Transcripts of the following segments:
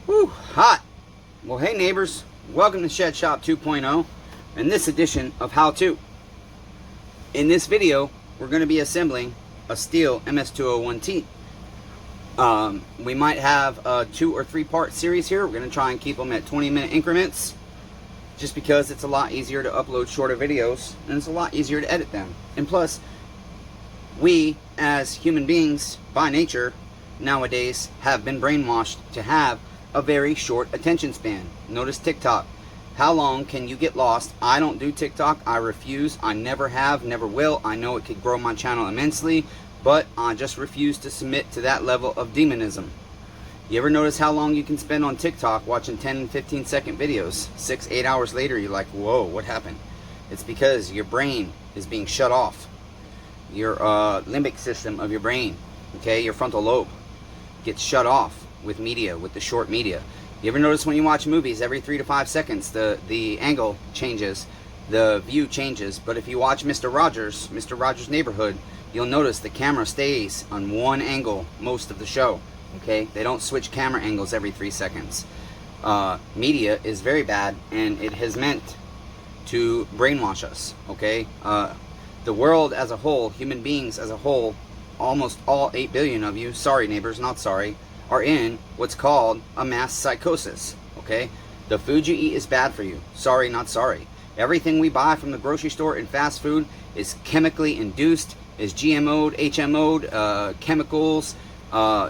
Whew, hot. Well, hey neighbors, welcome to Shed Shop 2.0 and this edition of How To. In this video, we're going to be assembling a STIHL MS201T. We might have a 2 or 3 part series here. We're going to try and keep them at 20-minute increments, just because it's a lot easier to upload shorter videos and it's a lot easier to edit them. And plus, we as human beings by nature nowadays have been brainwashed to have a very short attention span. Notice TikTok. How long can you get lost? I don't do TikTok. I refuse. I never have, never will. I know it could grow my channel immensely, but I just refuse to submit to that level of demonism. You ever notice how long you can spend on TikTok watching 10 and 15 second videos? 6-8 hours later, you're like, whoa, what happened? It's because your brain is being shut off. Your limbic system of your brain, okay, your frontal lobe, gets shut off with media, with the short media. You ever notice when you watch movies, every 3 to 5 seconds, the angle changes, the view changes. But if you watch Mr. Rogers' Neighborhood, you'll notice the camera stays on one angle most of the show. Okay, they don't switch camera angles every 3 seconds. Media is very bad, and it has meant to brainwash us. Okay, the world as a whole, human beings as a whole, almost all 8 billion of you, sorry neighbors, not sorry, are in what's called a mass psychosis. Okay, the food you eat is bad for you. Sorry, not sorry. Everything we buy from the grocery store and fast food is chemically induced, is GMO'd, HMO'd, chemicals.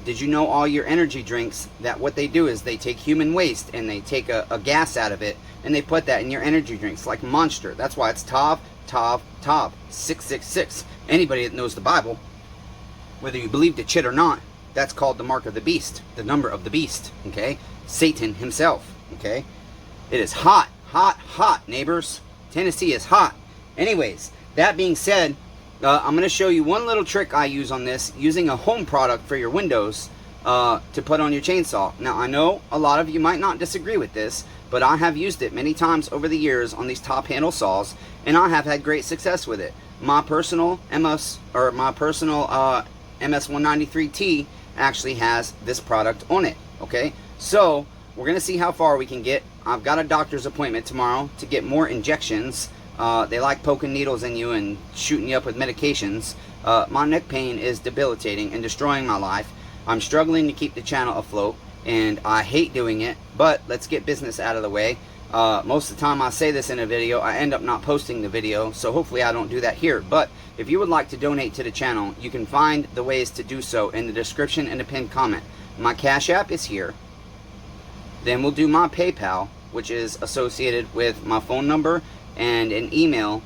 Did you know all your energy drinks, that what they do is they take human waste and they take a gas out of it and they put that in your energy drinks, like Monster. That's why it's TAV 666. Anybody that knows the Bible, whether you believe the shit or not, that's called the mark of the beast, the number of the beast, okay? Satan himself, okay? It is hot, hot, hot, neighbors. Tennessee is hot. Anyways, that being said, I'm going to show you one little trick I use on this, using a home product for your windows to put on your chainsaw. Now, I know a lot of you might not disagree with this, but I have used it many times over the years on these top handle saws, and I have had great success with it. My personal MS193T actually has this product on it. Okay, so we're gonna see how far we can get. I've got a doctor's appointment tomorrow to get more injections. They like poking needles in you and shooting you up with medications. My neck pain is debilitating and destroying my life. I'm struggling to keep the channel afloat, and I hate doing it, but let's get business out of the way. Most of the time I say this in a video, I end up not posting the video, so hopefully I don't do that here. But if you would like to donate to the channel, you can find the ways to do so in the description and the pinned comment. My Cash App is here. Then we'll do my PayPal, which is associated with my phone number and an email,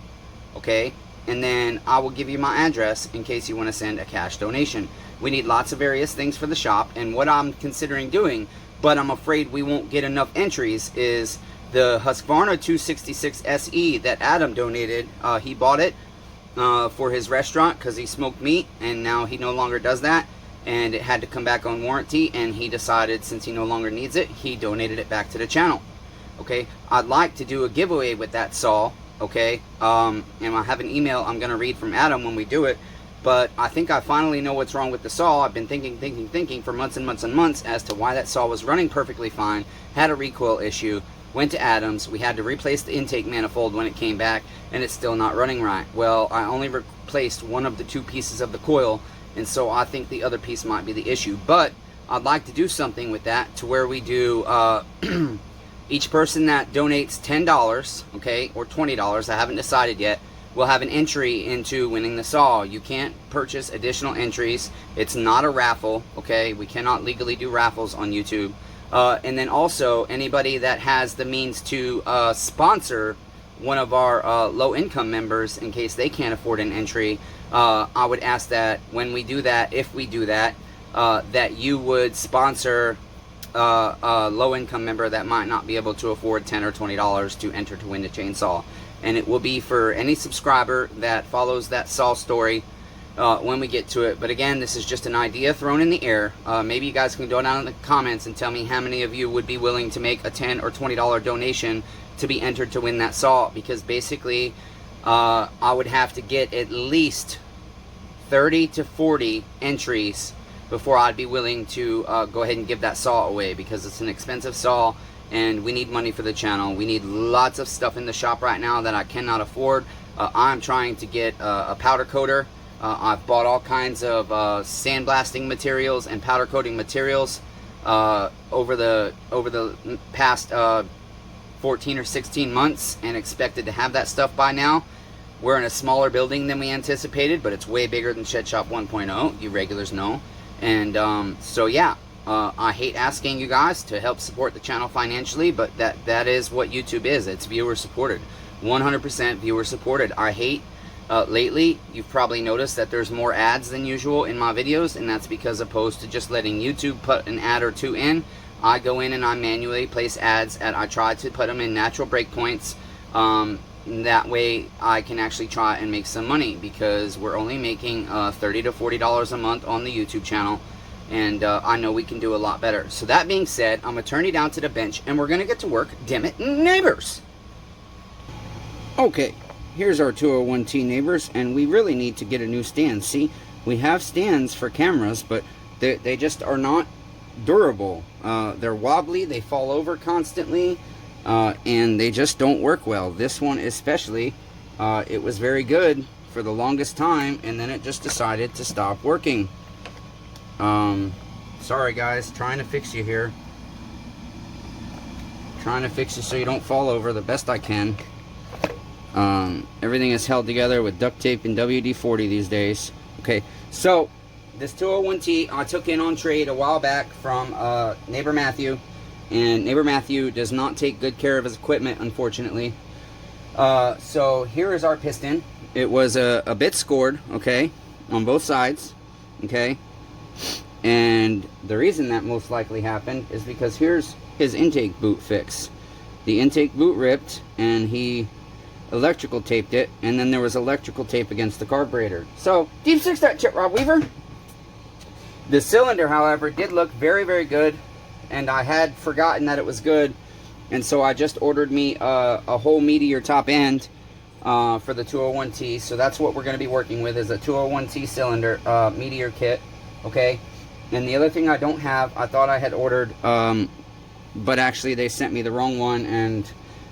okay? And then I will give you my address in case you want to send a cash donation. We need lots of various things for the shop, and what I'm considering doing, but I'm afraid we won't get enough entries, is the Husqvarna 266 SE that Adam donated. He bought it for his restaurant because he smoked meat, and now he no longer does that, and it had to come back on warranty, and he decided since he no longer needs it, he donated it back to the channel. Okay, I'd like to do a giveaway with that saw, okay, and I have an email I'm going to read from Adam when we do it, but I think I finally know what's wrong with the saw. I've been thinking for months and months and months as to why that saw was running perfectly fine, had a recoil issue. Went to Adams, we had to replace the intake manifold when it came back, and it's still not running right. Well, I only replaced one of the 2 pieces of the coil, and so I think the other piece might be the issue. But I'd like to do something with that to where we do each person that donates $10, okay, or $20, I haven't decided yet, will have an entry into winning the saw. You can't purchase additional entries. It's not a raffle, okay? We cannot legally do raffles on YouTube. And then also, anybody that has the means to sponsor one of our low-income members in case they can't afford an entry, I would ask that when we do that, if we do that, that you would sponsor a low-income member that might not be able to afford $10 or $20 to enter to win the chainsaw. And it will be for any subscriber that follows that saw story when we get to it. But again, this is just an idea thrown in the air. Maybe you guys can go down in the comments and tell me how many of you would be willing to make a $10 or $20 donation to be entered to win that saw, because basically I would have to get at least 30 to 40 entries before I'd be willing to go ahead and give that saw away, because it's an expensive saw and we need money for the channel. We need lots of stuff in the shop right now that I cannot afford. I'm trying to get a powder coater. I've bought all kinds of sandblasting materials and powder coating materials over the past 14 or 16 months, and expected to have that stuff by now. We're in a smaller building than we anticipated, but it's way bigger than Shed Shop 1.0. You regulars know. And so yeah, I hate asking you guys to help support the channel financially, but that is what YouTube is. It's viewer supported. 100% viewer supported. I hate lately, you've probably noticed that there's more ads than usual in my videos, and that's because opposed to just letting YouTube put an ad or two in, I go in and I manually place ads, and I try to put them in natural breakpoints. That way I can actually try and make some money, because we're only making $30 to $40 a month on the YouTube channel, and I know we can do a lot better. So that being said, I'm going to turn you down to the bench and we're going to get to work. Damn it, neighbors! Okay, here's our 201T neighbors, and we really need to get a new stand. See, we have stands for cameras, but they just are not durable. They're wobbly, they fall over constantly, and they just don't work well. This one especially, it was very good for the longest time, and then it just decided to stop working. Sorry guys, trying to fix you here. Trying to fix you so you don't fall over the best I can. Everything is held together with duct tape and WD-40 these days. Okay, so this 201T I took in on trade a while back from neighbor Matthew, and neighbor Matthew does not take good care of his equipment, unfortunately. So here is our piston. It was a bit scored, okay, on both sides, okay, and the reason that most likely happened is because here's his intake boot fix. The intake boot ripped, and he electrical taped it, and then there was electrical tape against the carburetor. So deep six that chip, Rob Weaver. The cylinder, however, did look very, very good, and I had forgotten that it was good, and so I just ordered me a whole Meteor top end for the 201T. So that's what we're going to be working with, is a 201T cylinder Meteor kit. Okay, and the other thing I don't have, I thought I had ordered, but actually they sent me the wrong one, and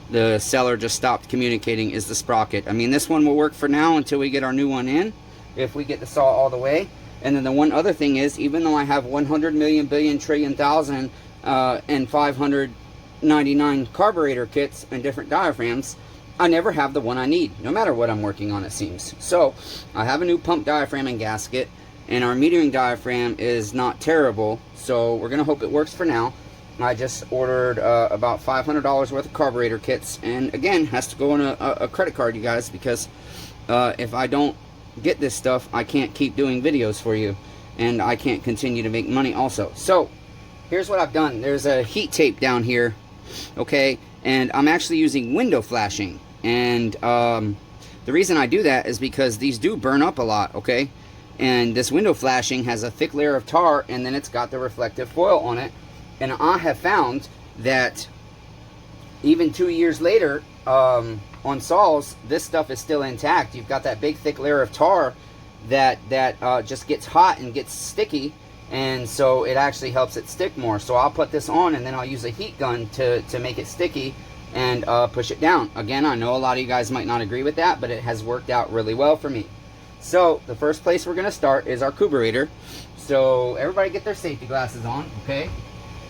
the seller just stopped communicating, is the sprocket. I mean, this one will work for now until we get our new one in, if we get the saw all the way. And then the one other thing is, even though I have 100 million billion trillion thousand and 599 carburetor kits and different diaphragms, I never have the one I need, no matter what I'm working on, it seems. So I have a new pump diaphragm and gasket, and our metering diaphragm is not terrible, so we're gonna hope it works for now. I just ordered about $500 worth of carburetor kits, and again, has to go on a credit card, you guys, because if I don't get this stuff, I can't keep doing videos for you, and I can't continue to make money also. So here's what I've done. There's a heat tape down here, okay, and I'm actually using window flashing, and the reason I do that is because these do burn up a lot, okay, and this window flashing has a thick layer of tar, and then it's got the reflective foil on it. And I have found that even 2 years later, on saws, this stuff is still intact. You've got that big thick layer of tar that just gets hot and gets sticky, and so it actually helps it stick more. So I'll put this on, and then I'll use a heat gun to make it sticky and push it down. Again, I know a lot of you guys might not agree with that, but it has worked out really well for me. So the first place we're going to start is our carburetor. So everybody get their safety glasses on, okay?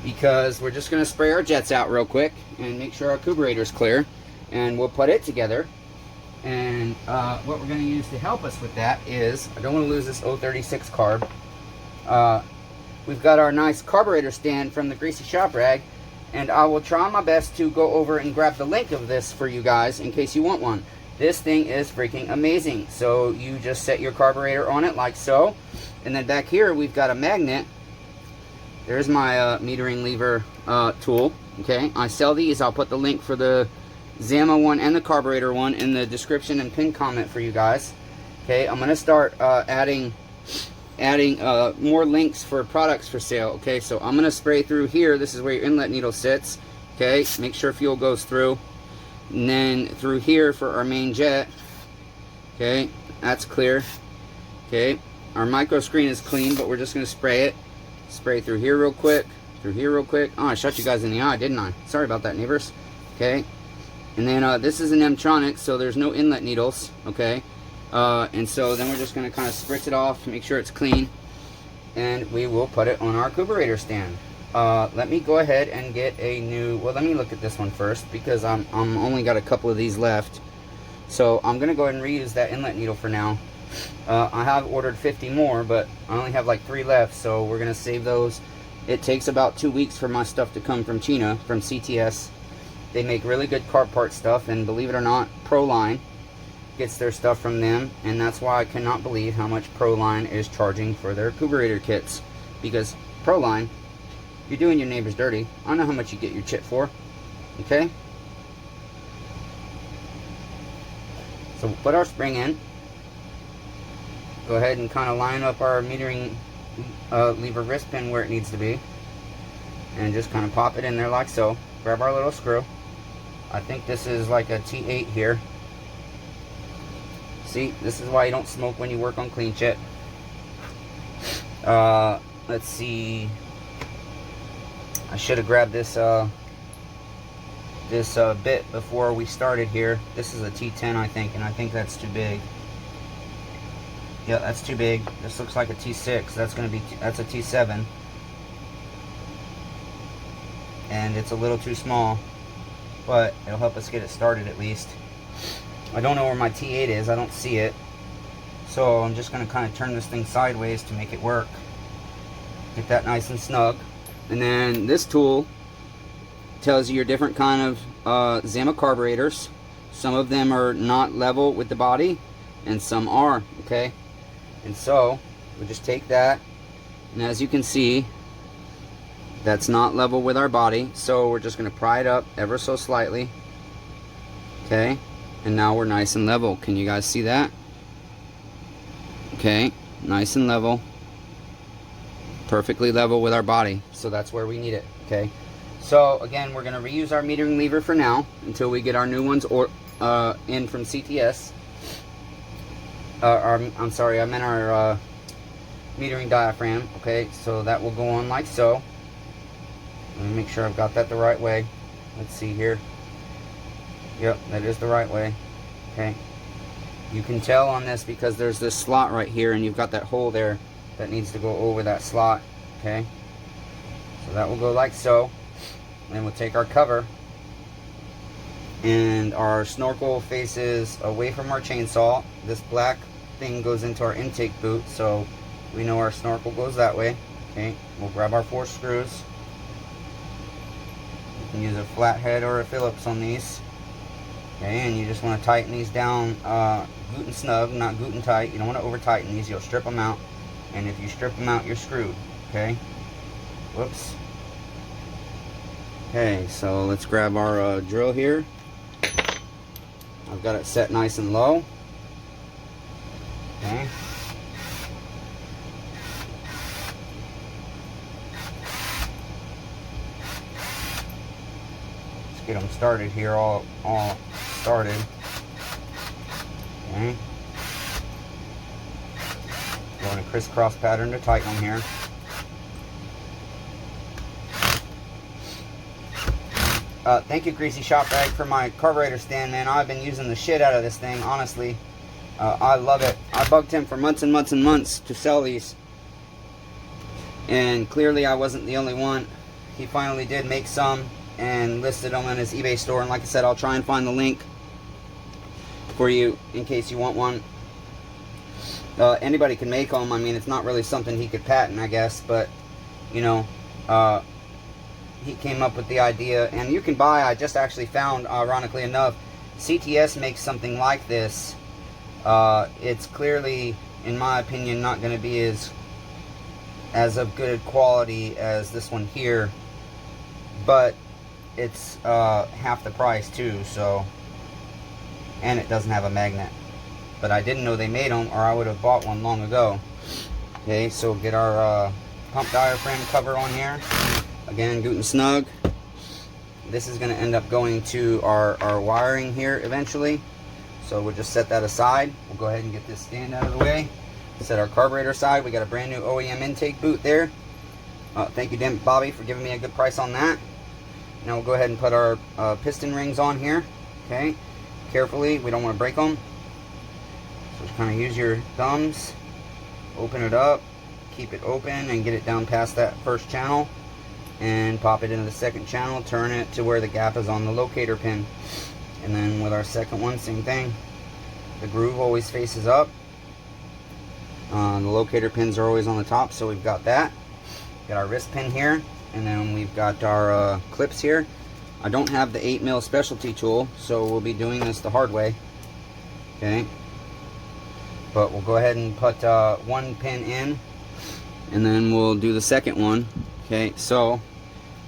Because we're just going to spray our jets out real quick and make sure our carburetor is clear, and we'll put it together. And what we're going to use to help us with that is, I don't want to lose this 036 carb. We've got our nice carburetor stand from the Greasy Shop Rag, and I will try my best to go over and grab the link of this for you guys in case you want one. This thing is freaking amazing. So you just set your carburetor on it like so, and then back here we've got a magnet. There's my metering lever tool, okay? I sell these. I'll put the link for the ZAMA one and the carburetor one in the description and pin comment for you guys. Okay, I'm going to start adding more links for products for sale. Okay, so I'm going to spray through here. This is where your inlet needle sits. Okay, make sure fuel goes through. And then through here for our main jet. Okay, that's clear. Okay, our micro screen is clean, but we're just going to spray it. Spray through here real quick, through here real quick. Oh, I shot you guys in the eye, didn't I? Sorry about that, neighbors. Okay. And then this is an M-tronic, so there's no inlet needles. Okay. And so then we're just going to kind of spritz it off, make sure it's clean, and we will put it on our carburetor stand. Let me go ahead and get a new, well, let me look at this one first, because I'm only got a couple of these left. So I'm going to go ahead and reuse that inlet needle for now. I have ordered 50 more, but I only have like 3 left, so we're going to save those. It takes about 2 weeks for my stuff to come from China, from CTS. They make really good car part stuff, and believe it or not, Proline gets their stuff from them, and that's why I cannot believe how much Proline is charging for their carburetor kits. Because Proline, you're doing your neighbors dirty. I know how much you get your chip for. Okay? So we'll put our spring in. Go ahead and kind of line up our metering lever wrist pin where it needs to be. And just kind of pop it in there like so. Grab our little screw. I think this is like a T8 here. See, this is why you don't smoke when you work on clean chip. Let's see. I should have grabbed this bit before we started here. This is a T10, I think, and I think that's too big. Yeah, that's too big. This looks like a T6. That's a T7, and it's a little too small, but it'll help us get it started at least. I don't know where my T8 is. I don't see it, so I'm just going to kind of turn this thing sideways to make it work. Get that nice and snug. And then this tool tells you your different kind of ZAMA carburetors. Some of them are not level with the body, and some are, okay? And so we just take that, and as you can see, that's not level with our body, so we're just going to pry it up ever so slightly. Okay, and now we're nice and level. Can you guys see that? Okay, nice and level. Perfectly level with our body, so that's where we need it. Okay, so again, we're going to reuse our metering lever for now until we get our new ones in from CTS. I'm sorry, I meant our metering diaphragm. Okay, so that will go on like so. Let me make sure I've got that the right way. Let's see here. Yep, that is the right way. Okay, you can tell on this because there's this slot right here, and you've got that hole there that needs to go over that slot. Okay, so that will go like so. And then we'll take our cover, and our snorkel faces away from our chainsaw. This black thing goes into our intake boot, so we know our snorkel goes that way. Okay, we'll grab our 4 screws. You can use a flathead or a Phillips on these. Okay, and you just want to tighten these down good and snug, not good and tight. You don't want to over tighten these, you'll strip them out. And if you strip them out, you're screwed. Okay, whoops. Okay, so let's grab our drill here. I've got it set nice and low. Okay. Let's get them started here, all started. Okay. Going a crisscross pattern to tighten them here. Thank you, Greasy Shop Bag, for my carburetor stand, man. I've been using the shit out of this thing, honestly. I love it. I bugged him for months and months and months to sell these. And clearly I wasn't the only one. He finally did make some and listed them on his eBay store. And like I said, I'll try and find the link for you in case you want one. Anybody can make them. I mean, it's not really something he could patent, I guess. But, you know, he came up with the idea. And you can buy, I just actually found, ironically enough, CTS makes something like this. It's clearly, in my opinion, not going to be as of good quality as this one here, but it's half the price too. So, and it doesn't have a magnet, but I didn't know they made them, or I would have bought one long ago. Okay, so get our pump diaphragm cover on here again, good and snug. This is going to end up going to our wiring here eventually. So we'll just set that aside. We'll go ahead and get this stand out of the way. Set our carburetor side. We got a brand new OEM intake boot there. Thank you, Bobby, for giving me a good price on that. Now we'll go ahead and put our piston rings on here. Okay, carefully. We don't want to break them. So just kind of use your thumbs. Open it up. Keep it open and get it down past that first channel. And pop it into the second channel. Turn it to where the gap is on the locator pin. And then with our second one, same thing. The groove always faces up. The locator pins are always on the top, so we've got that. Got our wrist pin here, and then we've got our clips here. I don't have the 8mm specialty tool, so we'll be doing this the hard way. Okay. But we'll go ahead and put one pin in, and then we'll do the second one. Okay, so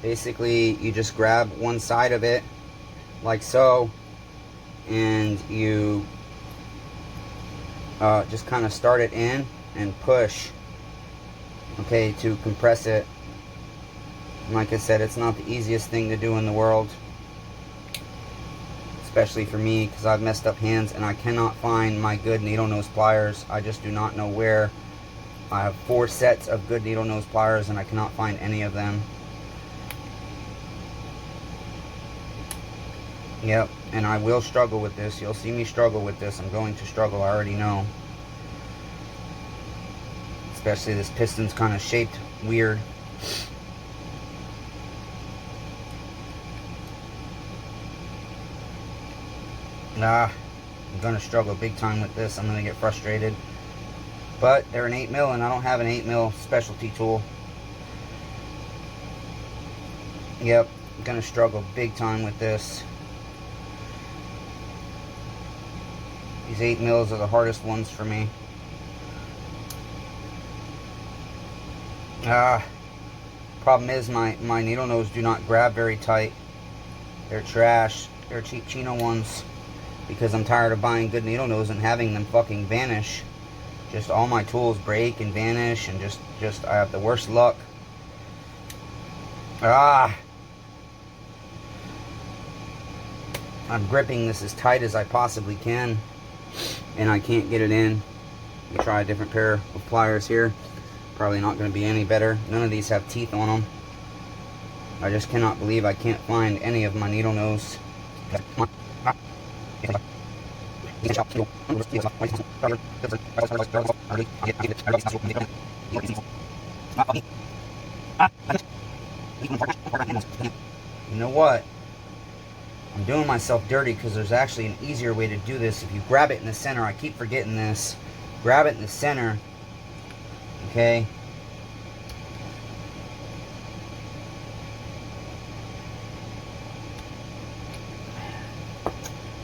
basically you just grab one side of it, like so, and you just kind of start it in and push, okay, to compress it. And like I said, it's not the easiest thing to do in the world, especially for me, because I've messed up hands and I cannot find my good needle nose pliers. I just do not know where. I have 4 sets of good needle nose pliers and I cannot find any of them. Yep, and I will struggle with this. You'll see me struggle with this. I'm going to struggle, I already know. Especially this piston's kind of shaped weird. I'm going to struggle big time with this. I'm going to get frustrated. But they're an 8mm and I don't have an 8mm specialty tool. Yep, I'm going to struggle big time with this. These 8mm are the hardest ones for me. Problem is my needle nose do not grab very tight. They're trash. They're cheap Chino ones. Because I'm tired of buying good needle nose and having them fucking vanish. Just all my tools break and vanish, and just I have the worst luck. I'm gripping this as tight as I possibly can, and I can't get it in. Let me try a different pair of pliers here. Probably not going to be any better. None of these have teeth on them. I just cannot believe I can't find any of my needle nose. You know what? I'm doing myself dirty because there's actually an easier way to do this. If you grab it in the center, I keep forgetting this. Grab it in the center. Okay.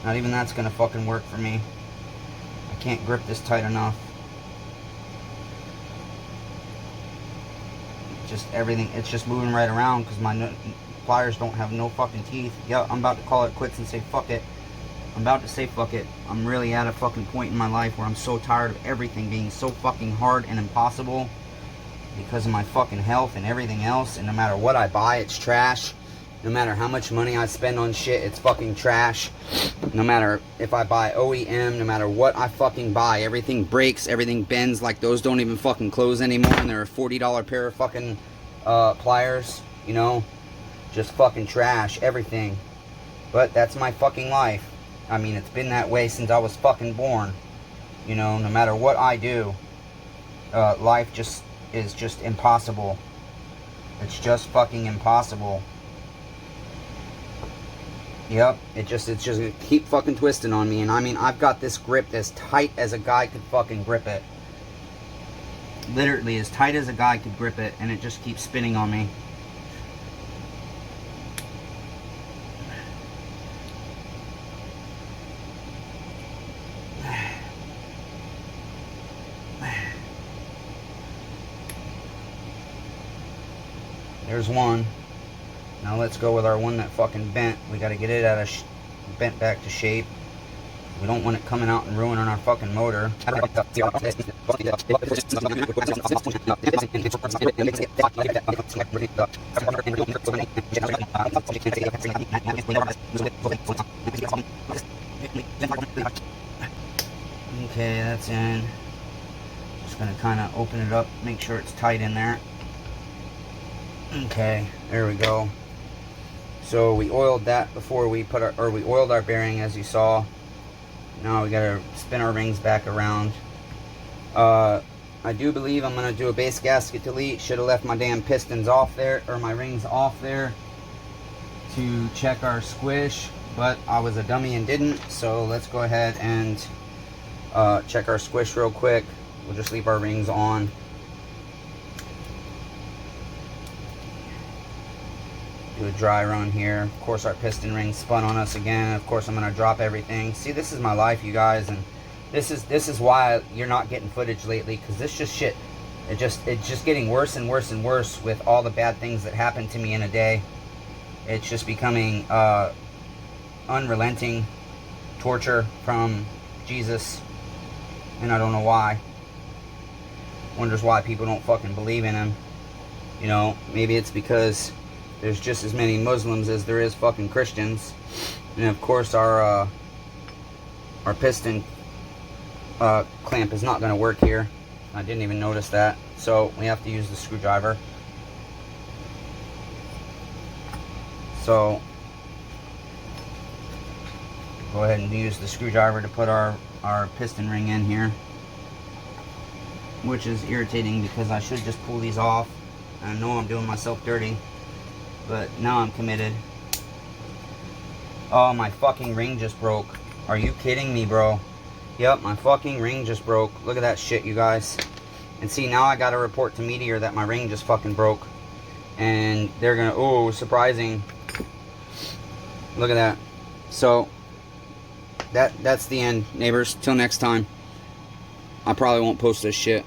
Not even that's gonna fucking work for me. I can't grip this tight enough. Just everything, it's just moving right around because my pliers don't have no fucking teeth. Yeah, I'm about to call it quits and say fuck it. I'm about to say fuck it. I'm really at a fucking point in my life where I'm so tired of everything being so fucking hard and impossible because of my fucking health and everything else. And no matter what I buy, it's trash. No matter how much money I spend on shit, it's fucking trash. No matter if I buy OEM, no matter what I fucking buy, everything breaks, everything bends. Like those don't even fucking close anymore, and they're a $40 pair of fucking pliers, you know? Just fucking trash, everything. But that's my fucking life. I mean, it's been that way since I was fucking born. You know, no matter what I do, life just is just impossible. It's just fucking impossible. Yep, it's just gonna keep fucking twisting on me. And I mean, I've got this grip as tight as a guy could fucking grip it. Literally as tight as a guy could grip it, and it just keeps spinning on me. There's one. Now let's go with our one that fucking bent. We got to get it out of bent back to shape. We don't want it coming out and ruining our fucking motor. Okay, that's in. Just gonna kind of open it up, make sure it's tight in there. Okay, there we go. So we oiled that before we put our, or we oiled our bearing, as you saw. Now we gotta spin our rings back around. I do believe I'm gonna do a base gasket delete. Should have left my damn pistons off there, or my rings off there, to check our squish, but I was a dummy and didn't. So let's go ahead and check our squish real quick. We'll just leave our rings on. Do a dry run here. Of course, our piston ring spun on us again. Of course, I'm gonna drop everything. See, this is my life, you guys, and this is why you're not getting footage lately, because this just shit. It's just getting worse and worse and worse with all the bad things that happen to me in a day. It's just becoming unrelenting torture from Jesus, and I don't know why. Wonders why people don't fucking believe in him. You know, maybe it's because there's just as many Muslims as there is fucking Christians. And of course our piston clamp is not going to work here. I didn't even notice that. So we have to use the screwdriver. So go ahead and use the screwdriver to put our piston ring in here. Which is irritating because I should just pull these off. I know I'm doing myself dirty, but now I'm committed. Oh, my fucking ring just broke. Are you kidding me, bro? Yep, my fucking ring just broke. Look at that shit, you guys. And see, now I gotta report to Meteor that my ring just fucking broke. And they're gonna, oh, surprising. Look at that. So, that's the end, neighbors. Till next time. I probably won't post this shit.